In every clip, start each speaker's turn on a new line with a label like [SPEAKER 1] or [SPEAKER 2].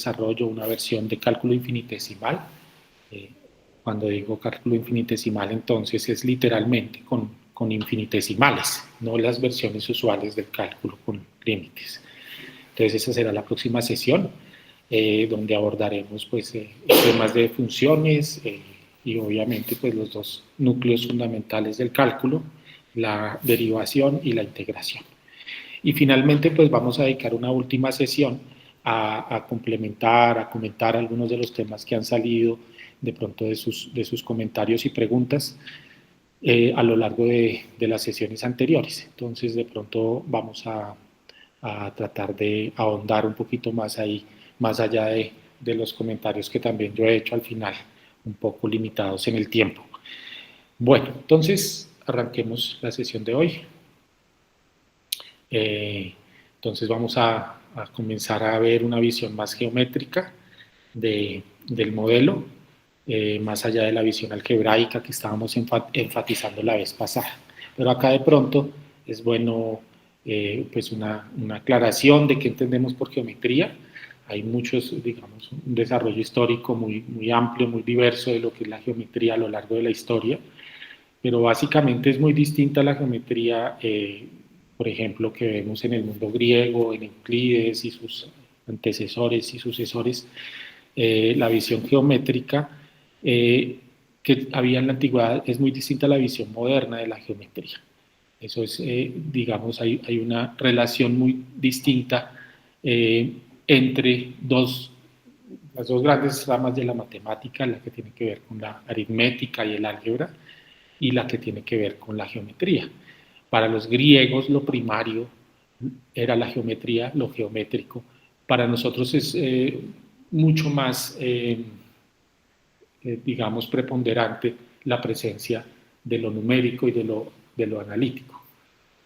[SPEAKER 1] desarrollo una versión de cálculo infinitesimal. Cuando digo cálculo infinitesimal, entonces es literalmente con infinitesimales, no las versiones usuales del cálculo con límites. Entonces esa será la próxima sesión, donde abordaremos pues, temas de funciones y obviamente pues, los dos núcleos fundamentales del cálculo, la derivación y la integración. Y finalmente pues vamos a dedicar una última sesión a complementar, a comentar algunos de los temas que han salido de pronto de sus comentarios y preguntas a lo largo de las sesiones anteriores. Entonces de pronto vamos a tratar de ahondar un poquito más ahí, más allá de los comentarios que también yo he hecho al final, un poco limitados en el tiempo. Bueno, entonces arranquemos la sesión de hoy. Entonces vamos a comenzar a ver una visión más geométrica del modelo, más allá de la visión algebraica que estábamos enfatizando la vez pasada. Pero acá de pronto es bueno pues una aclaración de qué entendemos por geometría. Hay muchos, digamos, un desarrollo histórico muy amplio, muy diverso de lo que es la geometría a lo largo de la historia, pero básicamente es muy distinta a la geometría, por ejemplo, que vemos en el mundo griego, en Euclides y sus antecesores y sucesores. La visión geométrica que había en la antigüedad es muy distinta a la visión moderna de la geometría. Eso es, digamos, hay una relación muy distinta entre las dos grandes ramas de la matemática, la que tiene que ver con la aritmética y el álgebra, y la que tiene que ver con la geometría. Para los griegos lo primario era la geometría, lo geométrico. Para nosotros es mucho más, digamos, preponderante la presencia de lo numérico y de lo analítico.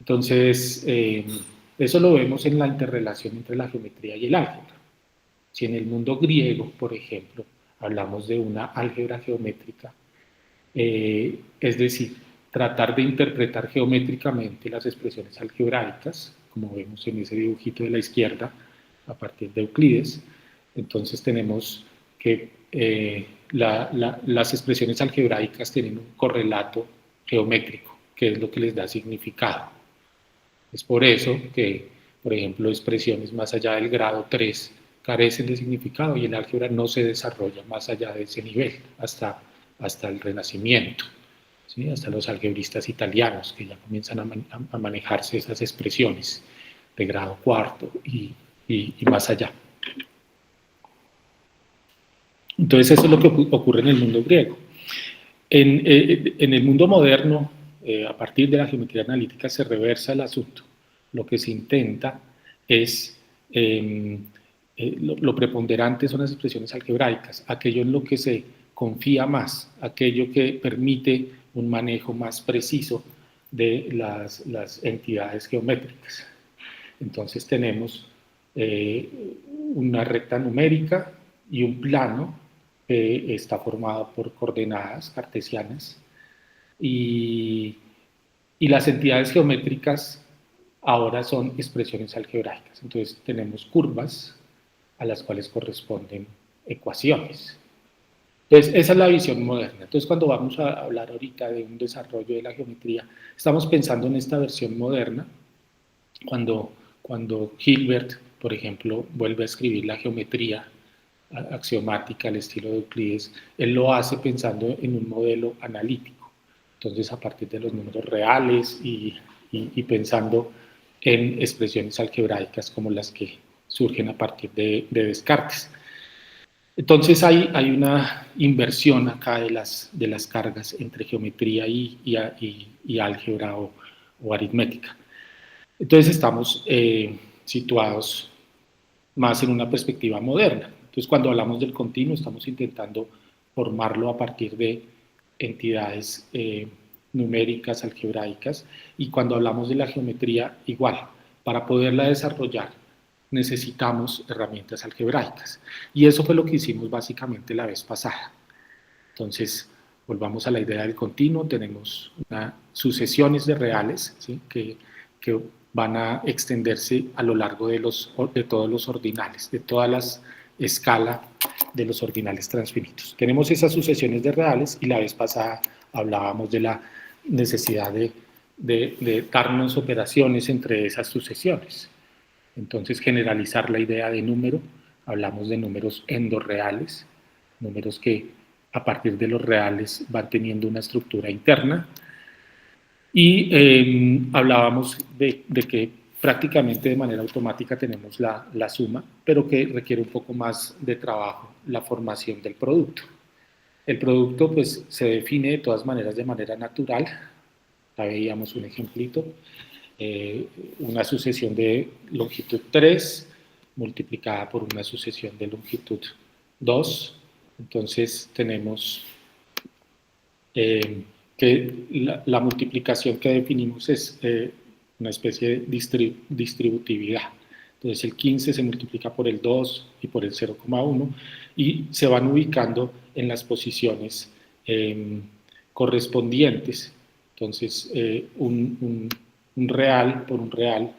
[SPEAKER 1] Entonces, eso lo vemos en la interrelación entre la geometría y el álgebra. Si en el mundo griego, por ejemplo, hablamos de una álgebra geométrica, es decir, tratar de interpretar geométricamente las expresiones algebraicas, como vemos en ese dibujito de la izquierda, a partir de Euclides. Entonces tenemos que las expresiones algebraicas tienen un correlato geométrico, que es lo que les da significado. Es por eso que, por ejemplo, expresiones más allá del grado 3 carecen de significado y el álgebra no se desarrolla más allá de ese nivel, hasta el Renacimiento, ¿sí? Hasta los algebristas italianos, que ya comienzan a manejarse esas expresiones de grado cuarto y más allá. Entonces eso es lo que ocurre en el mundo griego. En el mundo moderno, a partir de la geometría analítica, se reversa el asunto. Lo que se intenta es, lo preponderante son las expresiones algebraicas, aquello en lo que se confía más, aquello que permite un manejo más preciso de las entidades geométricas. Entonces tenemos una recta numérica y un plano que está formado por coordenadas cartesianas y las entidades geométricas ahora son expresiones algebraicas. Entonces tenemos curvas a las cuales corresponden ecuaciones. Entonces esa es la visión moderna. Entonces cuando vamos a hablar ahorita de un desarrollo de la geometría, estamos pensando en esta versión moderna, cuando Hilbert, por ejemplo, vuelve a escribir la geometría axiomática al estilo de Euclides, él lo hace pensando en un modelo analítico. Entonces, a partir de los números reales y pensando en expresiones algebraicas como las que surgen a partir de Descartes. Entonces hay una inversión acá de las cargas entre geometría y álgebra o aritmética. Entonces estamos situados más en una perspectiva moderna. Entonces cuando hablamos del continuo estamos intentando formarlo a partir de entidades numéricas, algebraicas, y cuando hablamos de la geometría igual. Para poderla desarrollar necesitamos herramientas algebraicas. Y eso fue lo que hicimos básicamente la vez pasada. Entonces, volvamos a la idea del continuo, tenemos sucesiones de reales, ¿sí? que van a extenderse a lo largo de todos los ordinales, de todas escala de los ordinales transfinitos. Tenemos esas sucesiones de reales y la vez pasada hablábamos de la necesidad de darnos operaciones entre esas sucesiones. Entonces, generalizar la idea de número, hablamos de números endorreales, números que a partir de los reales van teniendo una estructura interna. Y hablábamos de que prácticamente de manera automática tenemos la suma, pero que requiere un poco más de trabajo la formación del producto. El producto pues se define de todas maneras de manera natural. Ya veíamos un ejemplito, una sucesión de longitud 3 multiplicada por una sucesión de longitud 2. Entonces tenemos que la multiplicación que definimos es una especie de distributividad. Entonces el 15 se multiplica por el 2 y por el 0,1 y se van ubicando en las posiciones correspondientes. Entonces un real por un real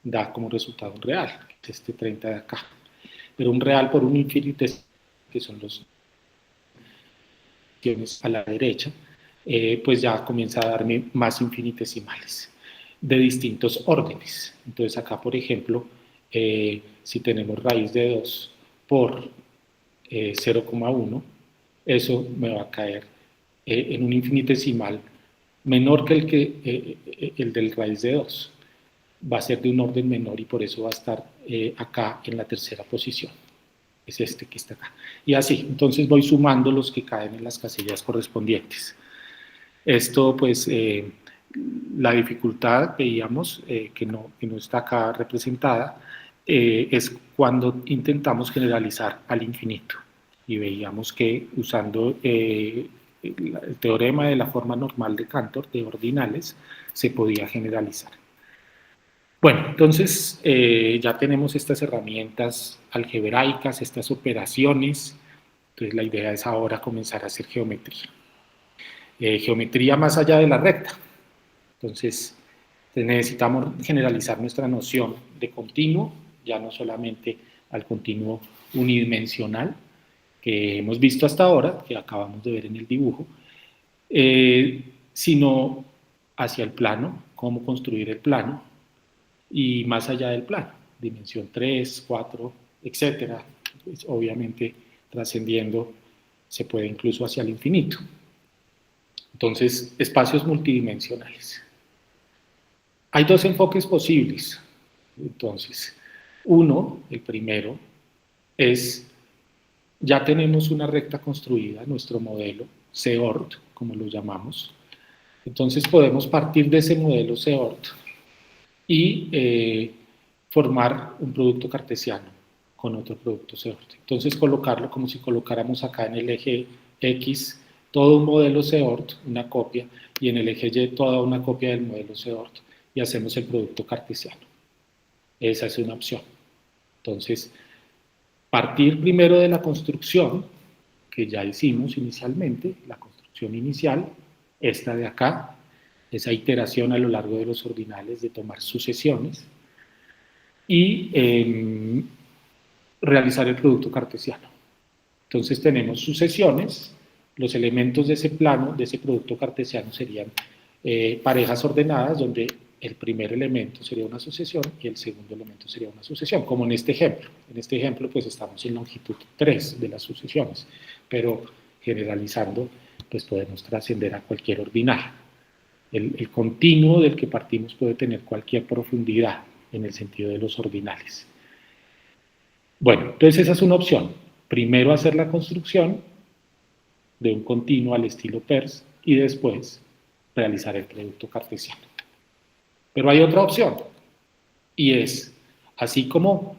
[SPEAKER 1] da como resultado un real, que es este 30 de acá. Pero un real por un infinitesimal, que son los a la derecha, pues ya comienza a darme más infinitesimales de distintos órdenes. Entonces acá, por ejemplo, si tenemos raíz de 2 por 0,1, eso me va a caer en un infinitesimal menor que el del raíz de 2. Va a ser de un orden menor y por eso va a estar acá en la tercera posición. Es este que está acá. Y así, entonces voy sumando los que caen en las casillas correspondientes. Esto, pues, la dificultad, veíamos, que no está acá representada, es cuando intentamos generalizar al infinito. Y veíamos que usando el teorema de la forma normal de Cantor, de ordinales, se podía generalizar. Bueno, entonces ya tenemos estas herramientas algebraicas, estas operaciones. Entonces la idea es ahora comenzar a hacer geometría. Geometría más allá de la recta. Entonces necesitamos generalizar nuestra noción de continuo, ya no solamente al continuo unidimensional que hemos visto hasta ahora, que acabamos de ver en el dibujo, sino hacia el plano, cómo construir el plano, y más allá del plano, dimensión 3, 4, etcétera, pues obviamente trascendiendo se puede incluso hacia el infinito. Entonces, espacios multidimensionales. Hay dos enfoques posibles. Entonces, uno, el primero, es ya tenemos una recta construida, nuestro modelo CEORT, como lo llamamos. Entonces podemos partir de ese modelo CEORT y formar un producto cartesiano con otro producto CEORT. Entonces colocarlo como si colocáramos acá en el eje X todo un modelo CEORT, una copia, y en el eje Y toda una copia del modelo CEORT, y hacemos el producto cartesiano. Esa es una opción. Entonces, partir primero de la construcción, que ya hicimos inicialmente, la construcción inicial, esta de acá, esa iteración a lo largo de los ordinales de tomar sucesiones, y realizar el producto cartesiano. Entonces tenemos sucesiones, los elementos de ese plano, de ese producto cartesiano serían parejas ordenadas, donde el primer elemento sería una sucesión y el segundo elemento sería una sucesión, como en este ejemplo. En este ejemplo pues estamos en longitud 3 de las sucesiones, pero generalizando pues podemos trascender a cualquier ordinal. El continuo del que partimos puede tener cualquier profundidad en el sentido de los ordinales. Bueno, entonces esa es una opción. Primero hacer la construcción de un continuo al estilo Peirce y después realizar el producto cartesiano. Pero hay otra opción, y es, así como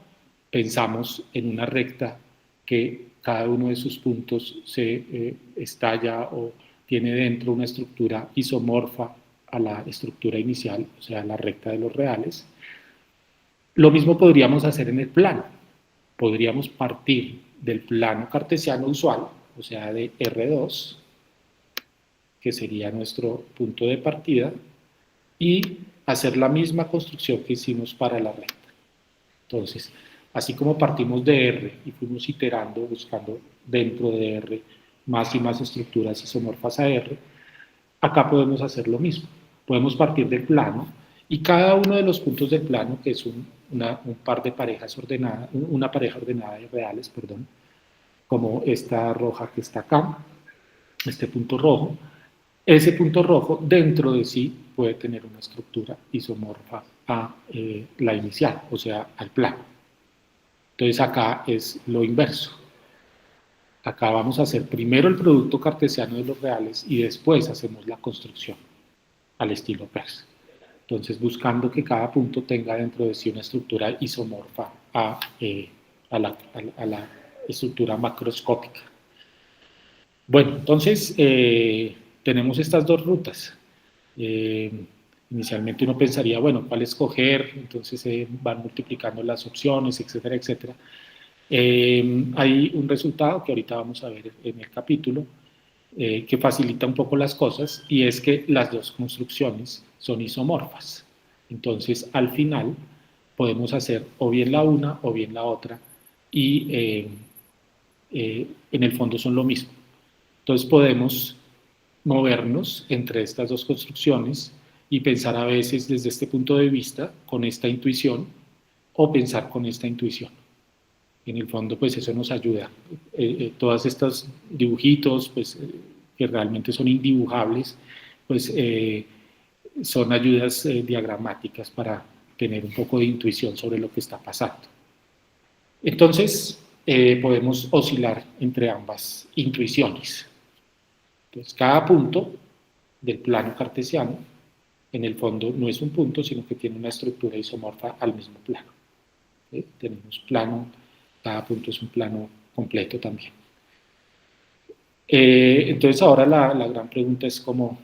[SPEAKER 1] pensamos en una recta que cada uno de sus puntos se estalla o tiene dentro una estructura isomorfa a la estructura inicial, o sea, la recta de los reales, lo mismo podríamos hacer en el plano. Podríamos partir del plano cartesiano usual, o sea, de R2, que sería nuestro punto de partida, y hacer la misma construcción que hicimos para la recta. Entonces, Así como partimos de R y fuimos iterando, buscando dentro de R más y más estructuras isomorfas a R, acá podemos hacer lo mismo. Podemos partir del plano y cada uno de los puntos del plano, que es un par de parejas ordenadas, una pareja ordenada de reales, perdón, como esta roja que está acá, este punto rojo, ese punto rojo dentro de sí puede tener una estructura isomorfa a la inicial, o sea, al plano. Entonces acá es lo inverso. Acá vamos a hacer primero el producto cartesiano de los reales y después hacemos la construcción al estilo Peirce. Entonces buscando que cada punto tenga dentro de sí una estructura isomorfa a la estructura macroscópica. Bueno, entonces tenemos estas dos rutas. Inicialmente uno pensaría, bueno, ¿cuál escoger? Entonces se van multiplicando las opciones, etcétera, etcétera. Hay un resultado que ahorita vamos a ver en el capítulo que facilita un poco las cosas y es que las dos construcciones son isomorfas. Entonces, al final podemos hacer o bien la una o bien la otra y en el fondo son lo mismo. Entonces podemos movernos entre estas dos construcciones y pensar a veces desde este punto de vista con esta intuición o pensar con esta intuición. En el fondo, pues eso nos ayuda. Todos estos dibujitos, pues que realmente son indibujables, pues son ayudas diagramáticas para tener un poco de intuición sobre lo que está pasando. Entonces, podemos oscilar entre ambas intuiciones. Entonces, cada punto del plano cartesiano, en el fondo no es un punto, sino que tiene una estructura isomorfa al mismo plano. Tenemos plano, cada punto es un plano completo también. Entonces ahora la gran pregunta es cómo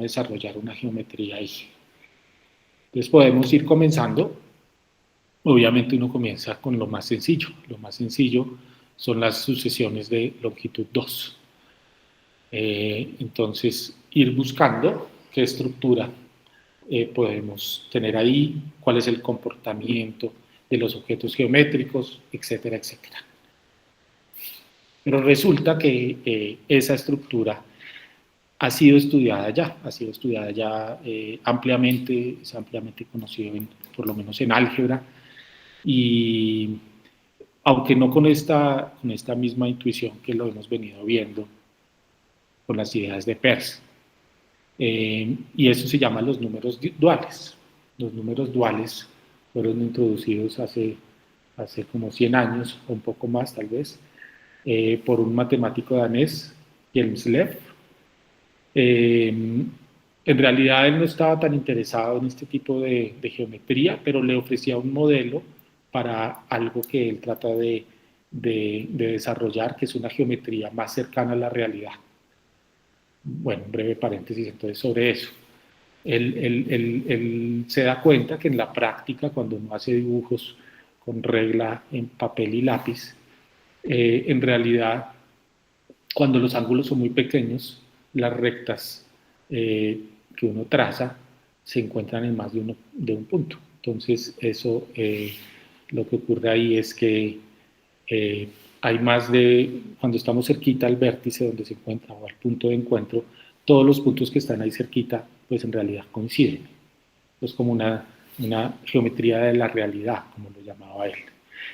[SPEAKER 1] desarrollar una geometría ahí. Entonces podemos ir comenzando. Obviamente uno comienza con lo más sencillo. Lo más sencillo son las sucesiones de longitud 2. Entonces ir buscando qué estructura podemos tener ahí, cuál es el comportamiento de los objetos geométricos, etcétera, etcétera. Pero resulta que esa estructura ha sido estudiada ya ampliamente, es ampliamente conocido por lo menos en álgebra, y aunque no con esta misma intuición que lo hemos venido viendo con las ideas de Peirce. Y eso se llama los números duales. Los números duales fueron introducidos hace como 100 años, o un poco más tal vez, por un matemático danés, Hjelmslev. En realidad él no estaba tan interesado en este tipo de geometría, pero le ofrecía un modelo para algo que él trata de desarrollar, que es una geometría más cercana a la realidad. Bueno, un breve paréntesis entonces sobre eso. Él se da cuenta que en la práctica, cuando uno hace dibujos con regla en papel y lápiz, en realidad, cuando los ángulos son muy pequeños, las rectas que uno traza se encuentran en más de un punto. Entonces, eso, lo que ocurre ahí es que hay más de, cuando estamos cerquita al vértice donde se encuentra o al punto de encuentro, todos los puntos que están ahí cerquita, pues en realidad coinciden. Es como una geometría de la realidad, como lo llamaba él.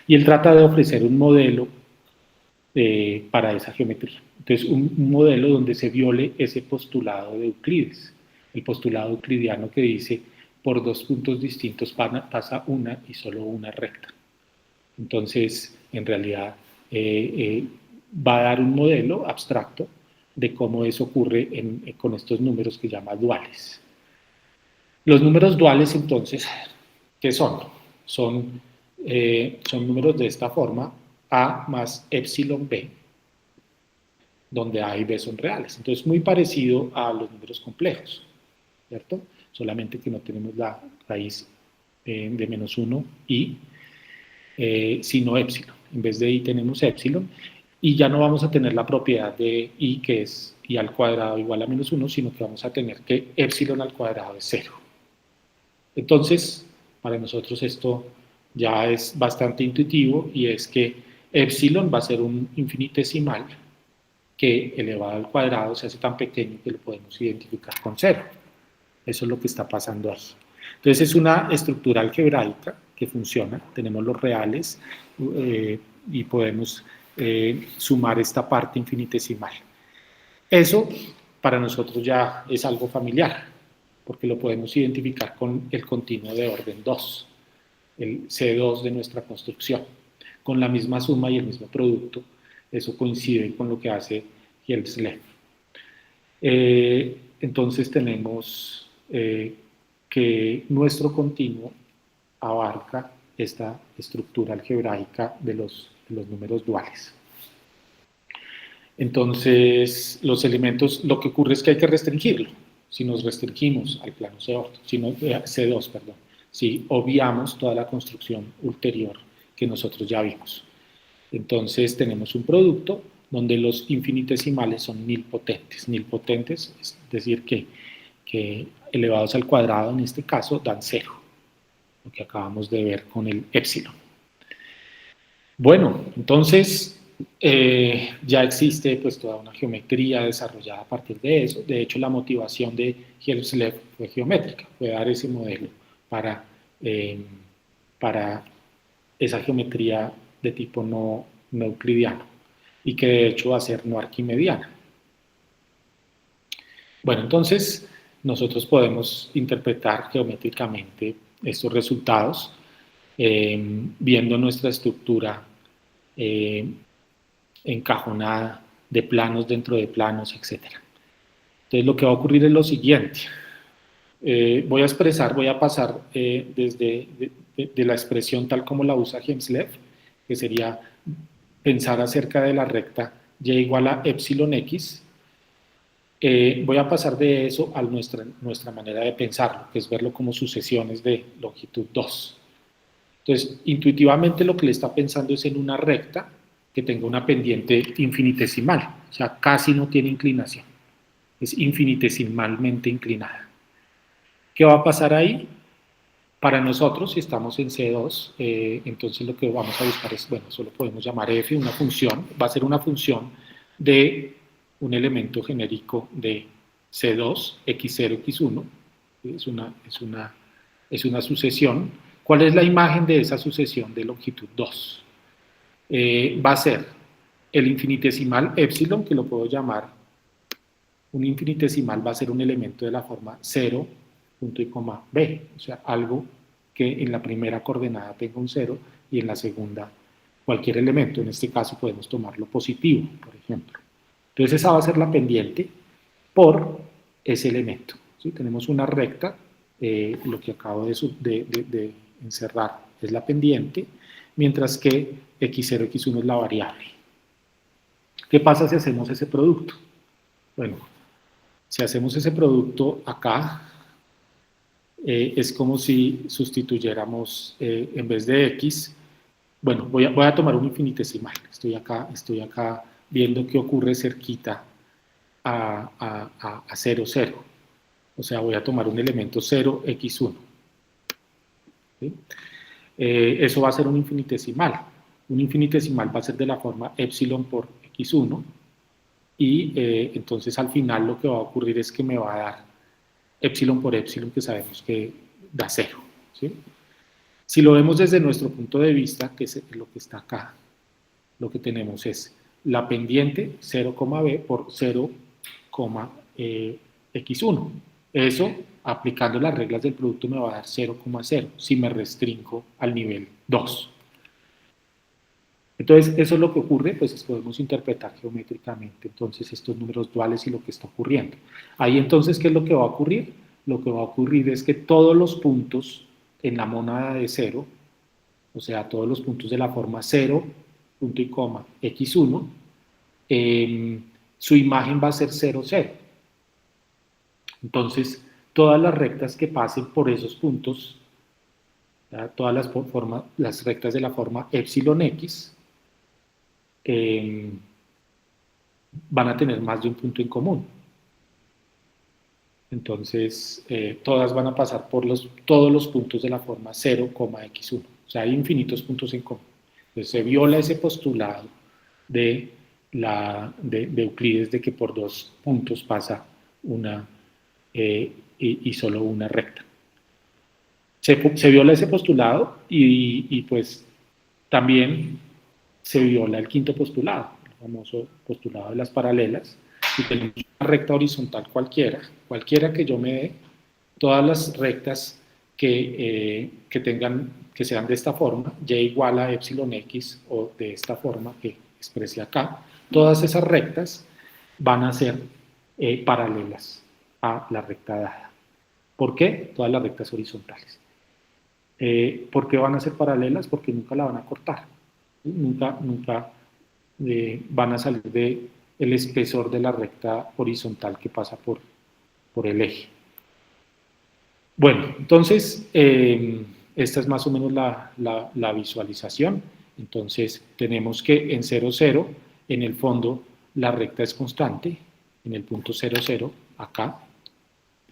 [SPEAKER 1] Y él trata de ofrecer un modelo para esa geometría. Entonces, un modelo donde se viole ese postulado de Euclides, el postulado euclidiano que dice, por dos puntos distintos pasa una y solo una recta. Entonces, en realidad, va a dar un modelo abstracto de cómo eso ocurre con estos números que llama duales. Los números duales, entonces, ¿qué son? Son números de esta forma, A más epsilon B, donde A y B son reales. Entonces, muy parecido a los números complejos, ¿cierto? Solamente que no tenemos la raíz de menos 1 y sino epsilon. En vez de i tenemos epsilon y ya no vamos a tener la propiedad de i, que es i al cuadrado igual a menos 1, sino que vamos a tener que epsilon al cuadrado es 0. Entonces, para nosotros esto ya es bastante intuitivo y es que epsilon va a ser un infinitesimal que elevado al cuadrado se hace tan pequeño que lo podemos identificar con 0. Eso es lo que está pasando ahí. Entonces es una estructura algebraica que funciona, tenemos los reales y podemos sumar esta parte infinitesimal. Eso para nosotros ya es algo familiar, porque lo podemos identificar con el continuo de orden 2, el C2 de nuestra construcción, con la misma suma y el mismo producto. Eso coincide con lo que hace Hjelmslev. Entonces tenemos que nuestro continuo abarca esta estructura algebraica de los números duales. Entonces, los elementos, lo que ocurre es que hay que restringirlo. Si nos restringimos al plano C2, perdón, si obviamos toda la construcción ulterior que nosotros ya vimos. Entonces, tenemos un producto donde los infinitesimales son nilpotentes. Nilpotentes es decir que elevados al cuadrado, en este caso, dan 0, lo que acabamos de ver con el épsilon. Bueno, entonces ya existe pues toda una geometría desarrollada a partir de eso. De hecho, la motivación de Hjelmslev fue geométrica, fue dar ese modelo para esa geometría de tipo no euclidiano y que de hecho va a ser no arquimediana. Bueno, entonces nosotros podemos interpretar geométricamente estos resultados viendo nuestra estructura encajonada de planos dentro de planos, etc. Entonces lo que va a ocurrir es lo siguiente. Voy a pasar desde de la expresión tal como la usa Hjelmslev, que sería pensar acerca de la recta y igual a epsilon x. Voy a pasar de eso a nuestra manera de pensarlo, que es verlo como sucesiones de longitud 2. Entonces, intuitivamente lo que le está pensando es en una recta que tenga una pendiente infinitesimal, o sea, casi no tiene inclinación, es infinitesimalmente inclinada. ¿Qué va a pasar ahí? Para nosotros, si estamos en C2, entonces lo que vamos a buscar es, bueno, eso lo podemos llamar f, una función, va a ser una función de un elemento genérico de C2, x0, x1, es una sucesión. ¿Cuál es la imagen de esa sucesión de longitud 2? Va a ser el infinitesimal epsilon, que lo puedo llamar, un infinitesimal va a ser un elemento de la forma 0, punto y coma b, o sea, algo que en la primera coordenada tenga un 0 y en la segunda cualquier elemento, en este caso podemos tomarlo positivo, por ejemplo. Entonces esa va a ser la pendiente por ese elemento. ¿Sí? Tenemos una recta, lo que acabo de encerrar es la pendiente, mientras que x0, x1 es la variable. ¿Qué pasa si hacemos ese producto? Bueno, si hacemos ese producto acá, es como si sustituyéramos en vez de x, bueno, voy a tomar un infinitesimal, estoy acá viendo qué ocurre cerquita a 0, 0. O sea, voy a tomar un elemento 0, x1. ¿Sí? Eso va a ser un infinitesimal. Un infinitesimal va a ser de la forma epsilon por x1 y entonces al final lo que va a ocurrir es que me va a dar epsilon por epsilon, que sabemos que da 0. ¿Sí? Si lo vemos desde nuestro punto de vista, que es lo que está acá, lo que tenemos es la pendiente 0,b por 0, x1. Eso, aplicando las reglas del producto, me va a dar 0,0 si me restringo al nivel 2. Entonces, eso es lo que ocurre, pues podemos interpretar geométricamente entonces estos números duales y lo que está ocurriendo. Ahí entonces, ¿qué es lo que va a ocurrir? Lo que va a ocurrir es que todos los puntos en la mónada de 0, o sea, todos los puntos de la forma 0, punto y coma, x1, su imagen va a ser 0, 0. Entonces, todas las rectas que pasen por esos puntos, todas las rectas de la forma epsilon x, van a tener más de un punto en común. Entonces, todas van a pasar por todos los puntos de la forma 0, x1. sea, hay infinitos puntos en común. Entonces se viola ese postulado de Euclides de que por dos puntos pasa una y solo una recta. Se viola ese postulado y pues también se viola el quinto postulado, el famoso postulado de las paralelas. Si tenemos una recta horizontal cualquiera que yo me dé, todas las rectas que sean de esta forma, y igual a epsilon x, o de esta forma que expresé acá, todas esas rectas van a ser paralelas a la recta dada. ¿Por qué? Todas las rectas horizontales. ¿Por qué van a ser paralelas? Porque nunca la van a cortar. Nunca van a salir del espesor de la recta horizontal que pasa por el eje. Bueno, entonces, esta es más o menos la visualización. Entonces, tenemos que en 0, 0, en el fondo, la recta es constante, en el punto 0, 0, acá.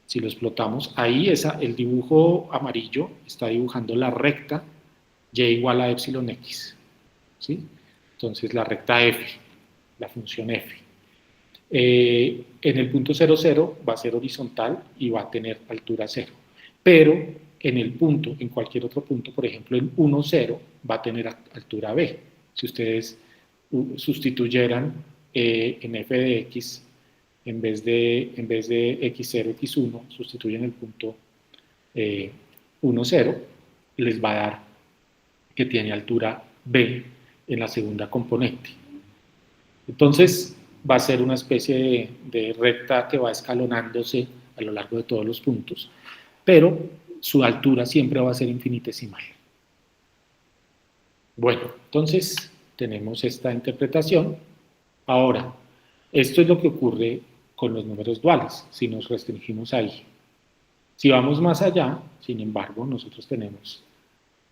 [SPEAKER 1] Si lo explotamos, ahí el dibujo amarillo está dibujando la recta y igual a epsilon x. ¿Sí? Entonces, la recta f, la función f. En el punto 0, 0 va a ser horizontal y va a tener altura 0. Pero en cualquier otro punto, por ejemplo en 1, 0, va a tener altura b. Si ustedes sustituyeran en f de x, en vez de x0, x1, sustituyen el punto 1, 0, les va a dar que tiene altura b en la segunda componente. Entonces, va a ser una especie de recta que va escalonándose a lo largo de todos los puntos, pero su altura siempre va a ser infinitesimal. Bueno, entonces tenemos esta interpretación. Ahora, esto es lo que ocurre con los números duales, si nos restringimos ahí. Si vamos más allá, sin embargo, nosotros tenemos,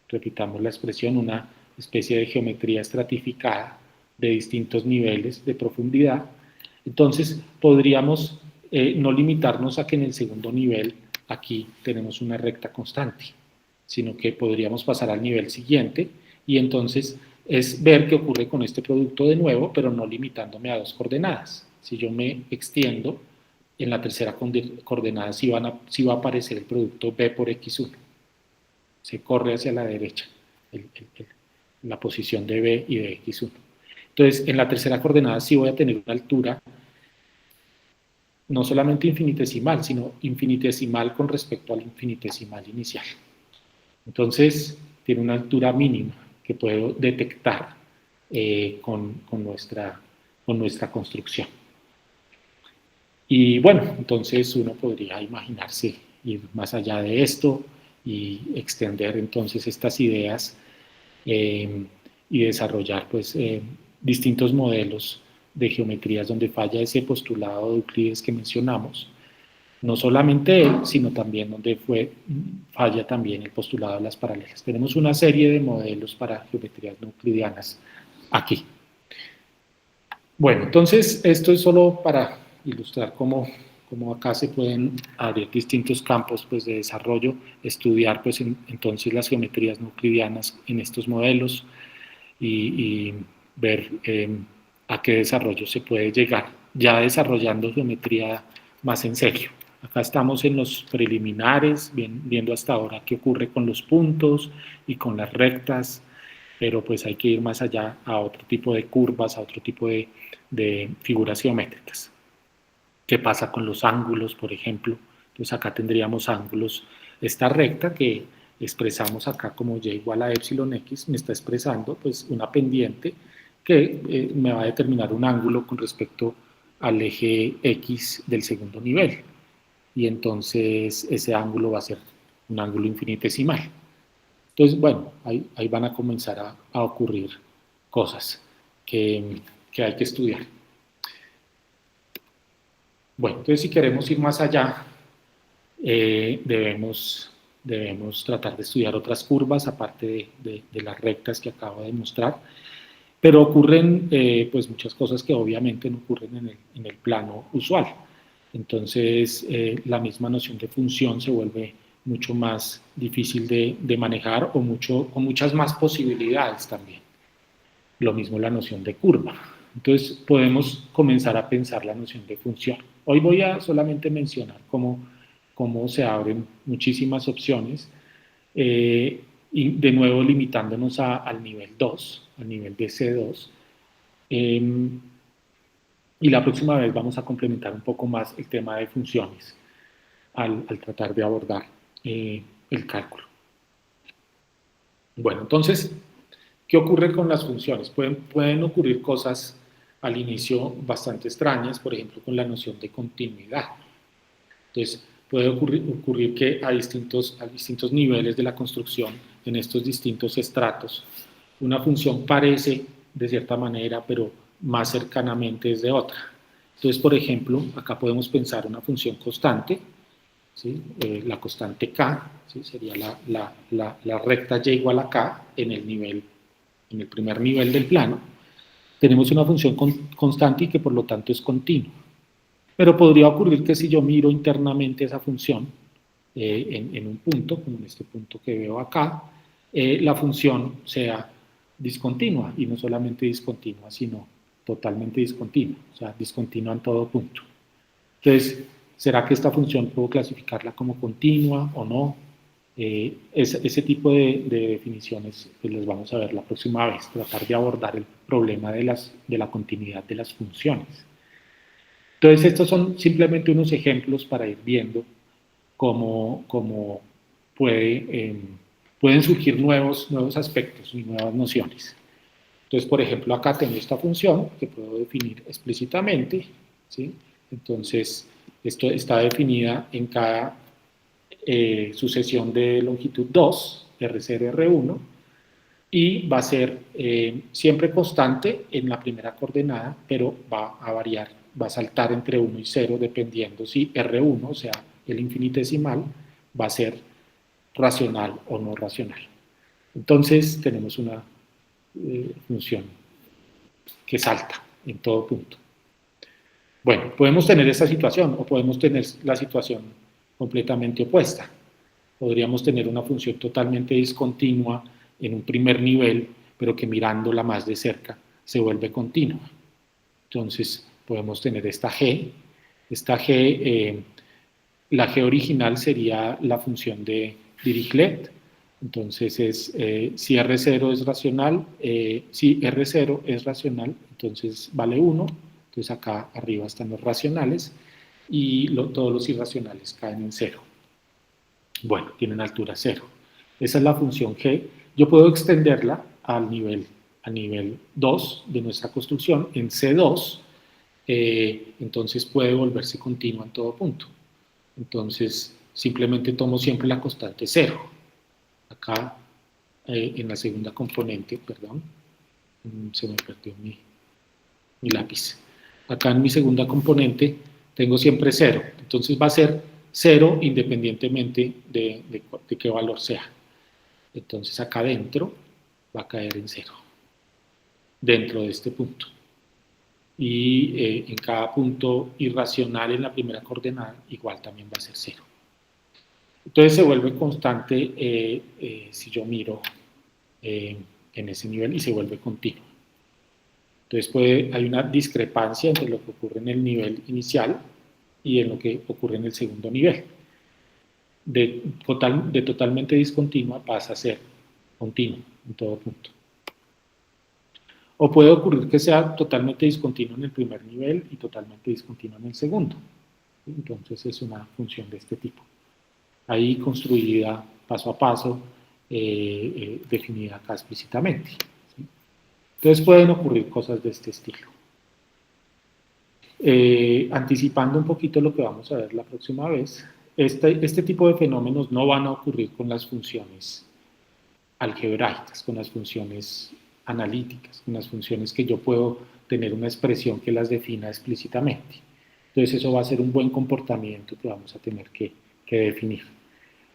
[SPEAKER 1] repitamos la expresión, una especie de geometría estratificada de distintos niveles de profundidad. Entonces, podríamos no limitarnos a que en el segundo nivel aquí tenemos una recta constante, sino que podríamos pasar al nivel siguiente y entonces es ver qué ocurre con este producto de nuevo, pero no limitándome a dos coordenadas. Si yo me extiendo, en la tercera coordenada sí va a aparecer el producto b por x1. Se corre hacia la derecha la posición de b y de x1. Entonces, en la tercera coordenada sí voy a tener una altura no solamente infinitesimal, sino infinitesimal con respecto al infinitesimal inicial. Entonces, tiene una altura mínima que puedo detectar con nuestra construcción. Y bueno, entonces uno podría imaginarse ir más allá de esto y extender entonces estas ideas y desarrollar pues distintos modelos de geometrías donde falla ese postulado de Euclides que mencionamos, no solamente él, sino también donde falla también el postulado de las paralelas. Tenemos una serie de modelos para geometrías no euclidianas aquí. Bueno, entonces esto es solo para ilustrar cómo acá se pueden abrir distintos campos pues, de desarrollo, estudiar pues, entonces las geometrías no euclidianas en estos modelos y ver a qué desarrollo se puede llegar, ya desarrollando geometría más en serio. Acá estamos en los preliminares, viendo hasta ahora qué ocurre con los puntos y con las rectas, pero pues hay que ir más allá a otro tipo de curvas, a otro tipo de figuras geométricas. ¿Qué pasa con los ángulos, por ejemplo? Entonces acá tendríamos ángulos. Esta recta que expresamos acá como y igual a epsilon x me está expresando pues una pendiente que me va a determinar un ángulo con respecto al eje x del segundo nivel. Y entonces ese ángulo va a ser un ángulo infinitesimal. Entonces, bueno, ahí van a comenzar a ocurrir cosas que hay que estudiar. Bueno, entonces si queremos ir más allá, debemos tratar de estudiar otras curvas, aparte de las rectas que acabo de mostrar, pero ocurren pues muchas cosas que obviamente no ocurren en el plano usual. Entonces, la misma noción de función se vuelve mucho más difícil de manejar o muchas más posibilidades también. Lo mismo la noción de curva. Entonces podemos comenzar a pensar la noción de función. Hoy voy a solamente mencionar cómo se abren muchísimas opciones y de nuevo limitándonos al nivel 2, al nivel de C2. Y la próxima vez vamos a complementar un poco más el tema de funciones al tratar de abordar el cálculo. Bueno, entonces, ¿qué ocurre con las funciones? Pueden ocurrir cosas al inicio bastante extrañas, por ejemplo, con la noción de continuidad. Entonces, puede ocurrir que a distintos niveles de la construcción, en estos distintos estratos, una función parece de cierta manera, pero más cercanamente es de otra. Entonces, por ejemplo, acá podemos pensar una función constante, ¿sí? La constante k, ¿sí? Sería la recta y igual a k en el primer nivel del plano. Tenemos una función constante y que por lo tanto es continua. Pero podría ocurrir que si yo miro internamente esa función en un punto, como en este punto que veo acá, la función sea discontinua, y no solamente discontinua, sino totalmente discontinua, o sea, discontinua en todo punto. Entonces, ¿será que esta función puedo clasificarla como continua o no? Ese tipo de definiciones pues las vamos a ver la próxima vez, tratar de abordar el problema de la continuidad de las funciones. Entonces, estos son simplemente unos ejemplos para ir viendo cómo pueden surgir nuevos aspectos y nuevas nociones. Entonces, por ejemplo, acá tengo esta función que puedo definir explícitamente, ¿sí? Entonces, esto está definida en cada sucesión de longitud 2, R0, R1, y va a ser siempre constante en la primera coordenada, pero va a variar, va a saltar entre 1 y 0 dependiendo si R1, o sea, el infinitesimal, va a ser racional o no racional. Entonces tenemos una función que salta en todo punto. Bueno, podemos tener esta situación o podemos tener la situación completamente opuesta. Podríamos tener una función totalmente discontinua en un primer nivel, pero que mirándola más de cerca se vuelve continua. Entonces podemos tener esta G. Esta G, la G original sería la función de Dirichlet. Entonces si R0 es racional, si R0 es racional, entonces vale 1. Entonces acá arriba están los racionales y todos los irracionales caen en 0. Bueno, tienen altura 0. Esa es la función G. Yo puedo extenderla al nivel 2 de nuestra construcción, en C2, entonces puede volverse continua en todo punto. Entonces, simplemente tomo siempre la constante 0. Acá, en la segunda componente, perdón, se me perdió mi lápiz. Acá en mi segunda componente tengo siempre 0. Entonces va a ser 0 independientemente de qué valor sea. Entonces acá dentro va a caer en 0, dentro de este punto. Y en cada punto irracional en la primera coordenada igual también va a ser 0. Entonces se vuelve constante si yo miro en ese nivel y se vuelve continuo. Entonces hay una discrepancia entre lo que ocurre en el nivel inicial y en lo que ocurre en el segundo nivel. De totalmente discontinua pasa a ser continua en todo punto. O puede ocurrir que sea totalmente discontinuo en el primer nivel y totalmente discontinuo en el segundo. Entonces es una función de este tipo. Ahí construida paso a paso, definida acá explícitamente. ¿Sí? Entonces pueden ocurrir cosas de este estilo. Anticipando un poquito lo que vamos a ver la próxima vez, este tipo de fenómenos no van a ocurrir con las funciones algebraicas, con las funciones analíticas, con las funciones que yo puedo tener una expresión que las defina explícitamente. Entonces eso va a ser un buen comportamiento que vamos a tener que definir.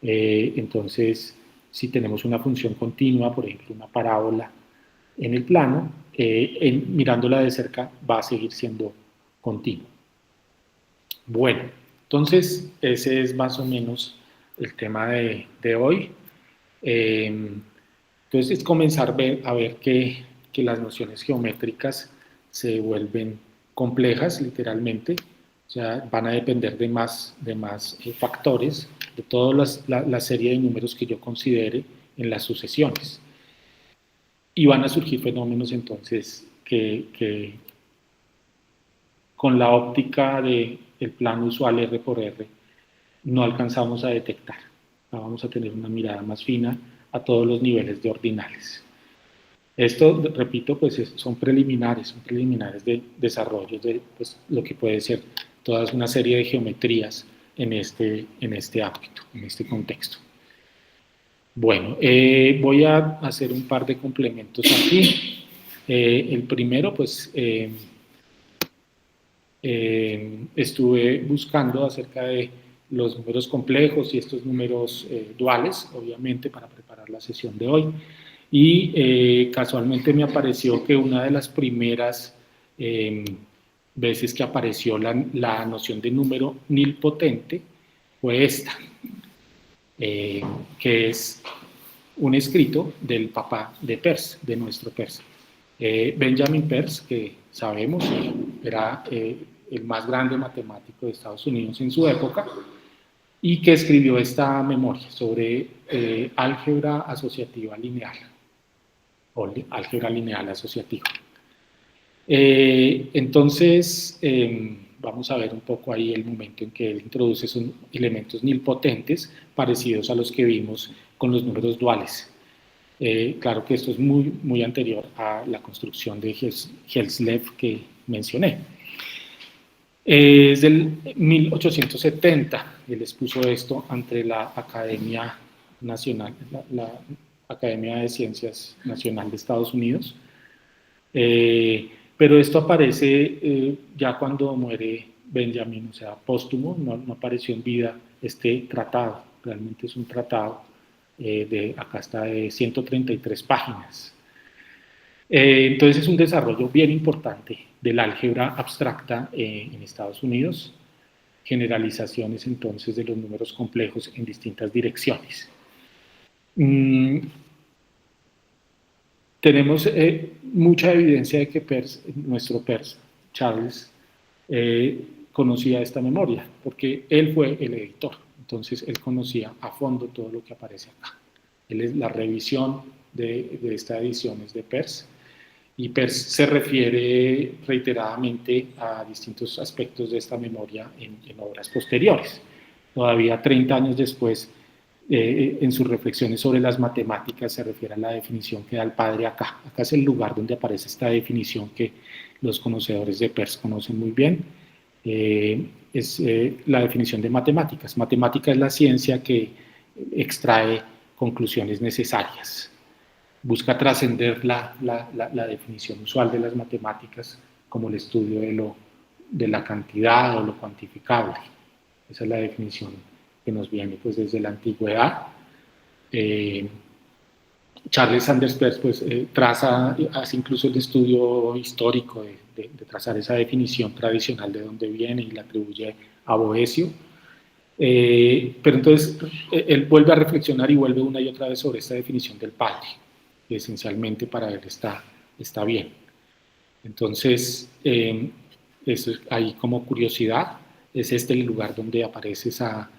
[SPEAKER 1] Entonces, si tenemos una función continua, por ejemplo una parábola en el plano, mirándola de cerca va a seguir siendo continua. Bueno, entonces ese es más o menos el tema de hoy. Entonces es comenzar a ver que las nociones geométricas se vuelven complejas, literalmente, o sea, van a depender de más factores, de toda la serie de números que yo considere en las sucesiones. Y van a surgir fenómenos entonces que con la óptica del plano usual R por R no alcanzamos a detectar. Vamos a tener una mirada más fina a todos los niveles de ordinales. Esto, repito, pues son preliminares de desarrollo de pues, lo que puede ser toda una serie de geometrías en este ámbito, en este contexto. Bueno, voy a hacer un par de complementos aquí. El primero, pues, estuve buscando acerca de los números complejos y estos números duales, obviamente, para preparar la sesión de hoy. Y casualmente me apareció que una de las primeras veces que apareció la noción de número nilpotente fue esta, que es un escrito del papá de Peirce, de nuestro Peirce. Benjamin Peirce, que sabemos era el más grande matemático de Estados Unidos en su época, y que escribió esta memoria sobre álgebra asociativa lineal, o álgebra lineal asociativa. Entonces, vamos a ver un poco ahí el momento en que él introduce esos elementos nilpotentes parecidos a los que vimos con los números duales. Claro que esto es muy anterior a la construcción de Helslev que mencioné. Es del 1870, él expuso esto ante la Academia Nacional, la Academia de Ciencias Nacional de Estados Unidos. Pero esto aparece ya cuando muere Benjamin, o sea, póstumo, no apareció en vida este tratado, realmente es un tratado acá está de 133 páginas. Entonces es un desarrollo bien importante del álgebra abstracta en Estados Unidos, generalizaciones entonces de los números complejos en distintas direcciones. Tenemos mucha evidencia de que nuestro Peirce, Charles, conocía esta memoria, porque él fue el editor, entonces él conocía a fondo todo lo que aparece acá. Él es la revisión de esta edición es de Peirce, y Peirce se refiere reiteradamente a distintos aspectos de esta memoria en obras posteriores. Todavía 30 años después, en sus reflexiones sobre las matemáticas, se refiere a la definición que da el padre acá. Acá es el lugar donde aparece esta definición que los conocedores de Peirce conocen muy bien. Es la definición de matemáticas. Matemática es la ciencia que extrae conclusiones necesarias. Busca trascender la definición usual de las matemáticas como el estudio de la cantidad o lo cuantificable. Esa es la definición que nos viene pues, desde la antigüedad. Charles Sanders Peirce pues, hace incluso el estudio histórico de trazar esa definición tradicional de dónde viene y la atribuye a Boecio. Pero entonces él vuelve a reflexionar y vuelve una y otra vez sobre esta definición del padre, que esencialmente para él está bien. Entonces, eso ahí como curiosidad, es este el lugar donde aparece esa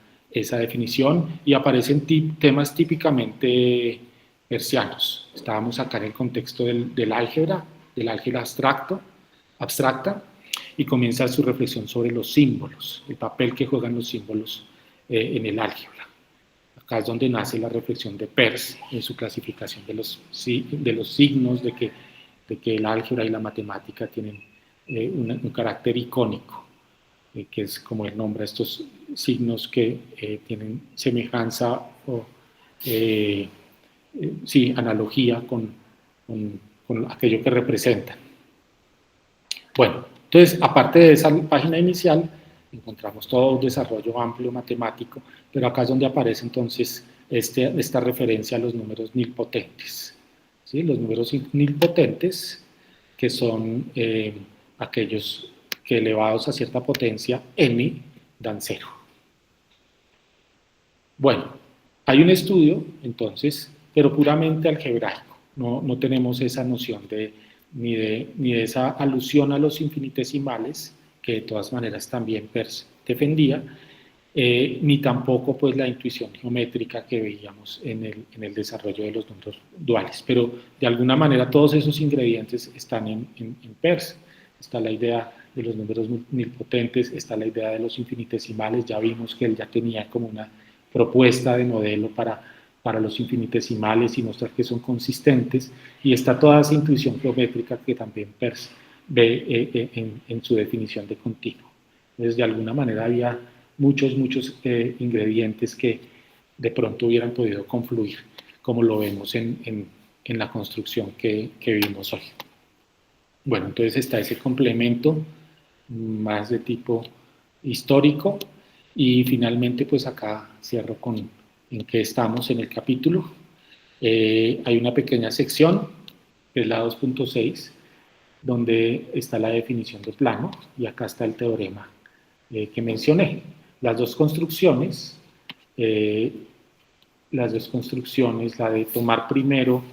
[SPEAKER 1] definición y aparecen temas típicamente peircianos. Estábamos acá en el contexto del álgebra abstracta, y comienza su reflexión sobre los símbolos, el papel que juegan los símbolos en el álgebra. Acá es donde nace la reflexión de Peirce en su clasificación de los signos, de que el álgebra y la matemática tienen un carácter icónico, que es como él nombra estos signos que tienen semejanza o analogía con aquello que representan. Bueno, entonces, aparte de esa página inicial, encontramos todo un desarrollo amplio matemático, pero acá es donde aparece entonces esta referencia a los números nilpotentes. ¿Sí? Los números nilpotentes, que son aquellos que elevados a cierta potencia, n, dan 0. Bueno, hay un estudio, entonces, pero puramente algebraico. No tenemos esa noción ni de esa alusión a los infinitesimales, que de todas maneras también Peirce defendía, ni tampoco pues la intuición geométrica que veíamos en el desarrollo de los números duales. Pero de alguna manera todos esos ingredientes están en Peirce. Está la idea de los números nilpotentes, está la idea de los infinitesimales, ya vimos que él ya tenía como una propuesta de modelo para los infinitesimales y mostrar que son consistentes, y está toda esa intuición geométrica que también Peirce ve en su definición de continuo. Entonces, de alguna manera había muchos ingredientes que de pronto hubieran podido confluir, como lo vemos en la construcción que vimos hoy. Bueno, entonces está ese complemento más de tipo histórico, y finalmente pues acá cierro con en qué estamos en el capítulo. Hay una pequeña sección, que es la 2.6, donde está la definición de plano, y acá está el teorema que mencioné. Las dos construcciones, la de tomar primero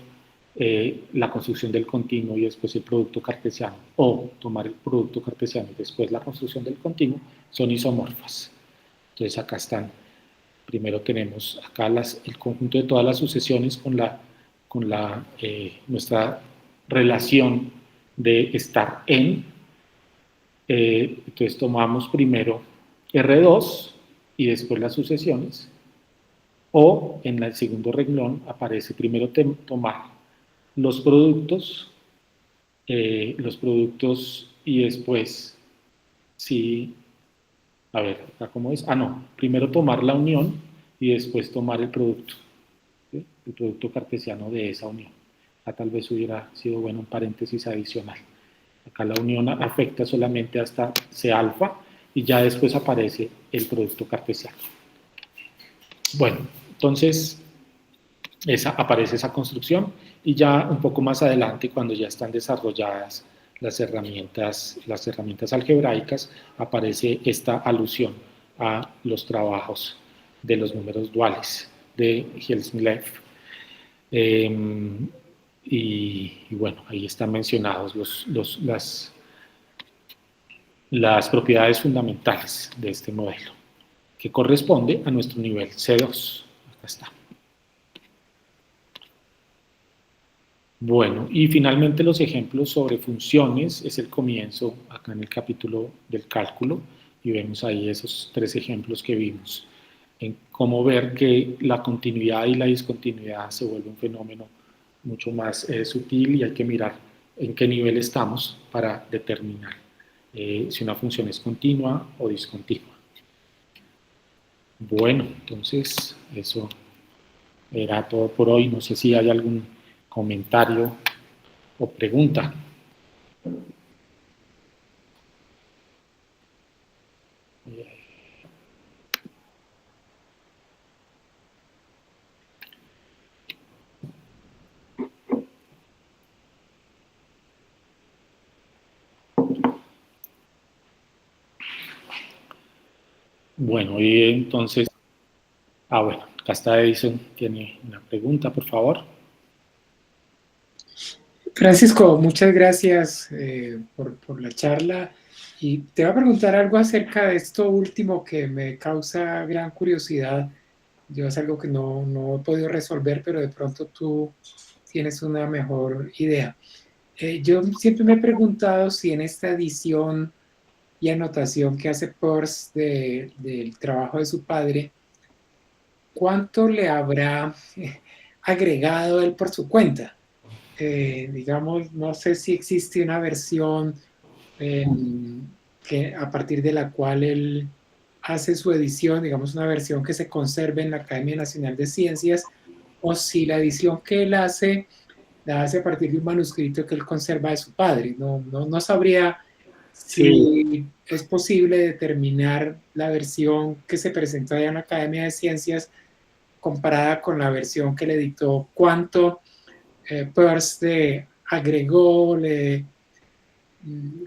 [SPEAKER 1] la construcción del continuo y después el producto cartesiano, o tomar el producto cartesiano y después la construcción del continuo, son isomorfas. Entonces acá están, primero tenemos acá el conjunto de todas las sucesiones con nuestra relación de estar en. Entonces tomamos primero R2 y después las sucesiones, o en el segundo renglón aparece primero tomar los productos y después, sí, a ver, acá cómo es, no, primero tomar la unión y después tomar el producto, ¿sí? El producto cartesiano de esa unión. Acá tal vez hubiera sido bueno un paréntesis adicional. Acá la unión afecta solamente hasta C alfa y ya después aparece el producto cartesiano. Bueno, entonces aparece esa construcción, y ya un poco más adelante, cuando ya están desarrolladas las herramientas algebraicas, aparece esta alusión a los trabajos de los números duales de Hjelmslev. Y bueno, ahí están mencionados las propiedades fundamentales de este modelo, que corresponde a nuestro nivel C2. Acá está. Bueno, y finalmente los ejemplos sobre funciones es el comienzo acá en el capítulo del cálculo, y vemos ahí esos tres ejemplos que vimos, en cómo ver que la continuidad y la discontinuidad se vuelve un fenómeno mucho más sutil, y hay que mirar en qué nivel estamos para determinar si una función es continua o discontinua. Bueno, entonces eso era todo por hoy. No sé si hay algún comentario o pregunta. Bueno, y entonces, bueno, acá está Edison, tiene una pregunta, por favor.
[SPEAKER 2] Francisco, muchas gracias por la charla, y te voy a preguntar algo acerca de esto último que me causa gran curiosidad. Yo es algo que no he podido resolver, pero de pronto tú tienes una mejor idea. Yo siempre me he preguntado si en esta edición y anotación que hace Peirce del trabajo de su padre, ¿cuánto le habrá agregado él por su cuenta? Digamos, no sé si existe una versión a partir de la cual él hace su edición, digamos una versión que se conserve en la Academia Nacional de Ciencias, o si la edición que él hace la hace a partir de un manuscrito que él conserva de su padre. No sabría
[SPEAKER 1] Sí,
[SPEAKER 2] si es posible determinar la versión que se presentó en la Academia de Ciencias comparada con la versión que le dictó, cuánto Peirce agregó, le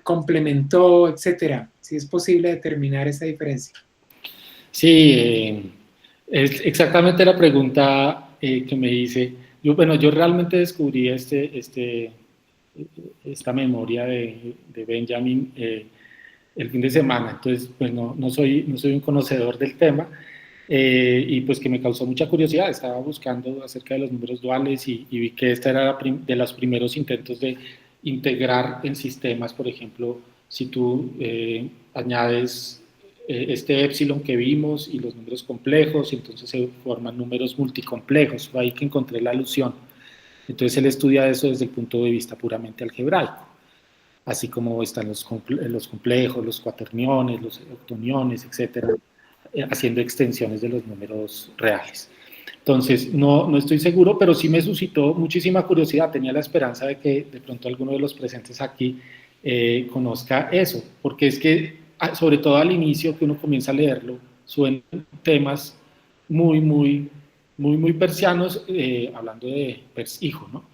[SPEAKER 2] complementó, etcétera. Si es posible determinar esa diferencia.
[SPEAKER 1] sí, Es exactamente la pregunta que me hice. Yo realmente descubrí esta memoria de Benjamin el fin de semana, entonces pues no soy un conocedor del tema, y pues que me causó mucha curiosidad. Estaba buscando acerca de los números duales y vi que esta era de los primeros intentos de integrar en sistemas. Por ejemplo, si tú añades este epsilon que vimos y los números complejos, y entonces se forman números multicomplejos. Fue ahí que encontré la alusión. Entonces él estudia eso desde el punto de vista puramente algebraico, así como están los complejos, los cuaterniones, los octoniones, etcétera, haciendo extensiones de los números reales. Entonces, no estoy seguro, pero sí me suscitó muchísima curiosidad. Tenía la esperanza de que de pronto alguno de los presentes aquí conozca eso, porque es que, sobre todo al inicio que uno comienza a leerlo, suenan temas muy, muy, muy persianos, hablando de Hijo, ¿no?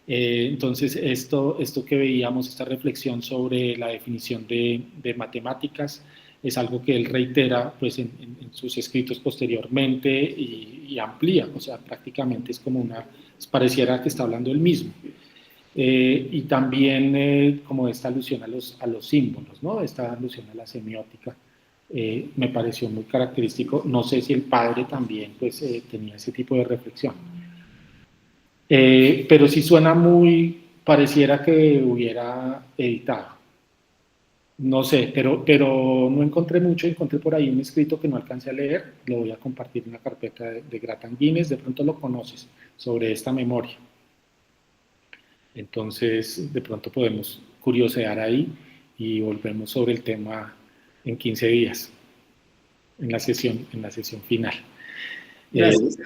[SPEAKER 1] Entonces, esto que veíamos, esta reflexión sobre la definición de matemáticas, es algo que él reitera pues, en sus escritos posteriormente y amplía, o sea, prácticamente es como pareciera que está hablando él mismo. Y también como esta alusión a los símbolos, ¿no? Esta alusión a la semiótica, me pareció muy característico. No sé si el padre también pues, tenía ese tipo de reflexión. Pero sí suena muy, pareciera que hubiera editado. No sé, pero no encontré mucho. Encontré por ahí un escrito que no alcancé a leer. Lo voy a compartir en la carpeta de Gratan Guinness. De pronto lo conoces, sobre esta memoria. Entonces, de pronto podemos curiosear ahí y volvemos sobre el tema en 15 días, en la sesión final.
[SPEAKER 2] Gracias.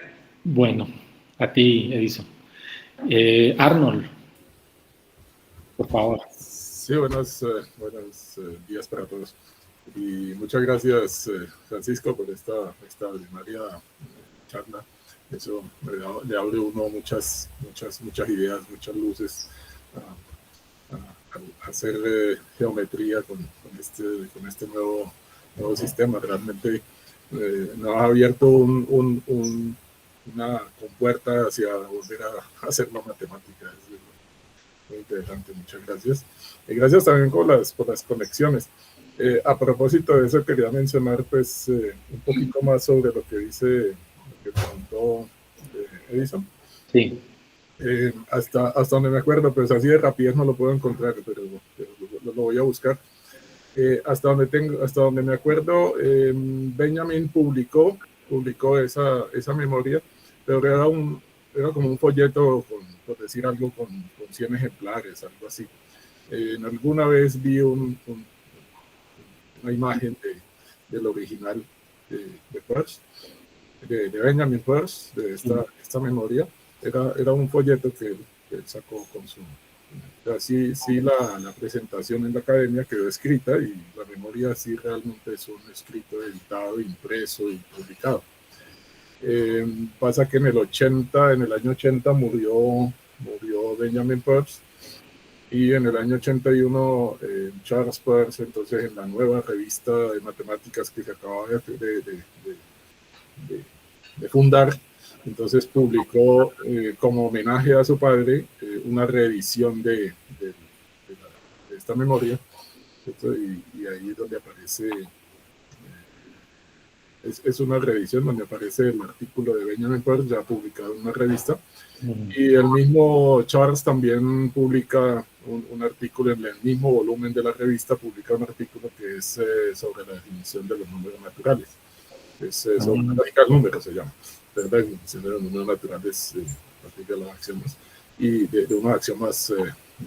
[SPEAKER 1] Bueno, a ti, Edison. Arnold, por favor.
[SPEAKER 3] Sí, buenos días para todos. Y muchas gracias, Francisco, por esta extraordinaria charla. Eso le abre a uno muchas ideas, muchas luces a hacer geometría con este nuevo sistema. Realmente nos ha abierto una compuerta hacia volver a hacer la matemática. Muy interesante, muchas gracias. Y gracias también por las conexiones. A propósito de eso, quería mencionar pues un poquito más sobre lo que preguntó Edison.
[SPEAKER 1] Sí.
[SPEAKER 3] Hasta donde me acuerdo, pues así de rapidez no lo puedo encontrar, pero lo voy a buscar. Hasta donde me acuerdo, Benjamin publicó esa memoria, pero era como un folleto, por decir algo, con 100 ejemplares, algo así. Alguna vez vi una imagen del original de Peirce, de Benjamin Peirce, de esta memoria. Era un folleto que él sacó con su... Sí, la presentación en la academia quedó escrita, y la memoria sí realmente es un escrito editado, impreso y publicado. Pasa que en el año 80 murió Benjamin Peirce, y en el año 81 Charles Peirce, entonces en la nueva revista de matemáticas que se acababa de fundar, entonces publicó como homenaje a su padre una reedición de esta memoria. Y ahí es donde aparece, es una reedición donde aparece el artículo de Benjamin Peirce ya publicado en una revista. Y el mismo Charles también publica un artículo en el mismo volumen de la revista, publica un artículo que es sobre la definición de los números naturales. Es sobre la lógica del número, se llama, la definición de los números naturales a partir de las axiomas y de unos axiomas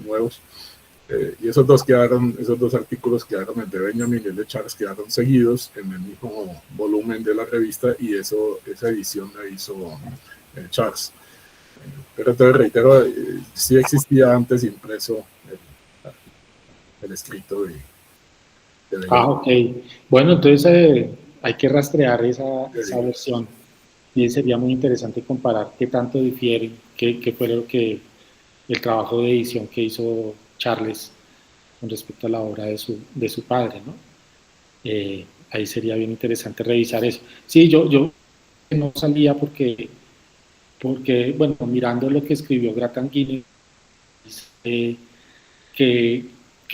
[SPEAKER 3] nuevos. Y esos dos artículos quedaron, el de Benjamin y el de Charles, quedaron seguidos en el mismo volumen de la revista, y esa edición la hizo Charles. Pero te reitero, sí existía antes impreso el escrito de Benjamin.
[SPEAKER 1] Ok. Bueno, entonces hay que rastrear esa versión, y sería muy interesante comparar qué tanto difieren, qué fue el trabajo de edición que hizo Charles con respecto a la obra de su padre, ¿no? Ahí sería bien interesante revisar eso. Sí, yo no salía porque bueno, mirando lo que escribió Grattanguini, que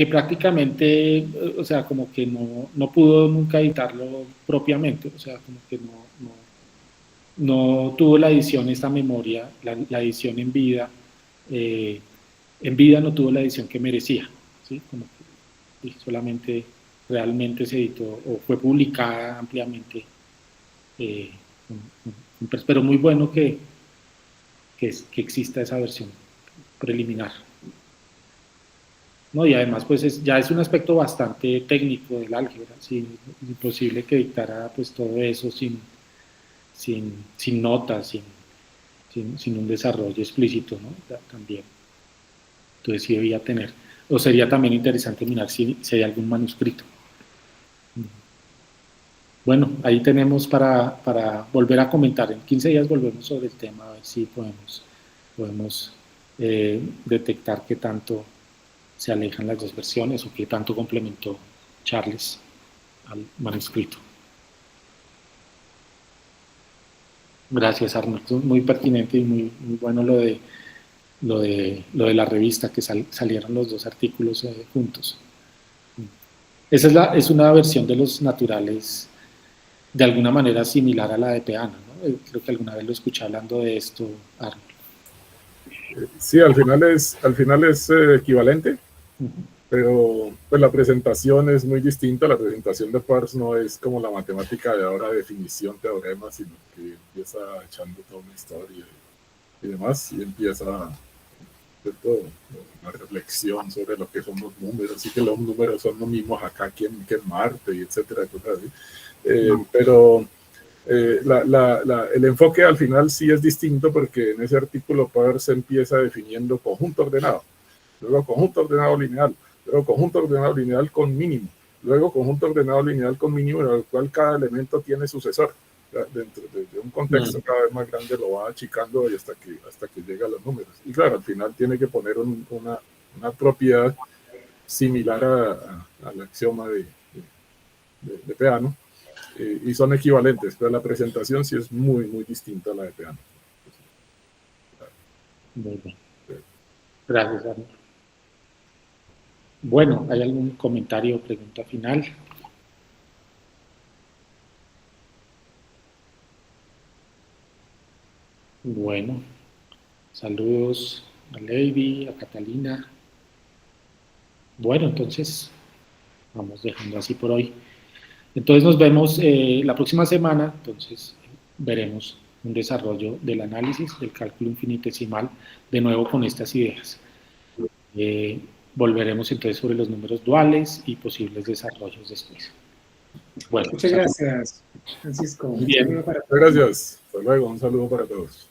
[SPEAKER 1] prácticamente, o sea, como que no pudo nunca editarlo propiamente, o sea, como que no tuvo la edición, esta memoria, la edición en vida no tuvo la edición que merecía, ¿sí? Como que sí, solamente realmente se editó o fue publicada ampliamente, pero muy bueno que exista esa versión preliminar. ¿No? Y además pues ya es un aspecto bastante técnico del álgebra, ¿sí? Es imposible que dictara pues todo eso sin notas, sin un desarrollo explícito, ¿no? También. Entonces sí debía tener, o sería también interesante mirar si hay algún manuscrito. Bueno, ahí tenemos para volver a comentar. En 15 días volvemos sobre el tema, a ver si podemos detectar qué tanto se alejan las dos versiones o qué tanto complementó Charles al manuscrito. Gracias, Arnold. Muy pertinente y muy bueno lo de la revista, que salieron los dos artículos juntos. Esa es una versión de los naturales de alguna manera similar a la de Peano, ¿no? Creo que alguna vez lo escuché hablando de esto, Arnold.
[SPEAKER 3] Sí, al final es equivalente, pero pues la presentación es muy distinta. La presentación de Peirce no es como la matemática de ahora, definición, teorema, sino que empieza echando toda una historia y demás, y empieza una reflexión sobre lo que son los números, así que los números son los mismos acá que en Marte, y etcétera, cosas así. Pero el enfoque al final sí es distinto, porque en ese artículo Peirce empieza definiendo conjunto ordenado, luego conjunto ordenado lineal, luego conjunto ordenado lineal con mínimo, luego conjunto ordenado lineal con mínimo, en el cual cada elemento tiene sucesor. Dentro de un contexto cada vez más grande lo va achicando y hasta que llega a los números. Y claro, al final tiene que poner una propiedad similar al axioma de Peano, y son equivalentes, pero la presentación sí es muy, muy distinta a la de Peano.
[SPEAKER 1] Muy bien. Gracias, Arnold. Bueno, ¿hay algún comentario o pregunta final? Bueno, saludos a Lady, a Catalina. Bueno, entonces vamos dejando así por hoy. Entonces nos vemos la próxima semana, entonces veremos un desarrollo del análisis del cálculo infinitesimal, de nuevo con estas ideas. Volveremos entonces sobre los números duales y posibles desarrollos después.
[SPEAKER 2] Bueno, muchas gracias, Francisco.
[SPEAKER 1] Bien.
[SPEAKER 3] Gracias. Hasta luego. Un saludo para todos.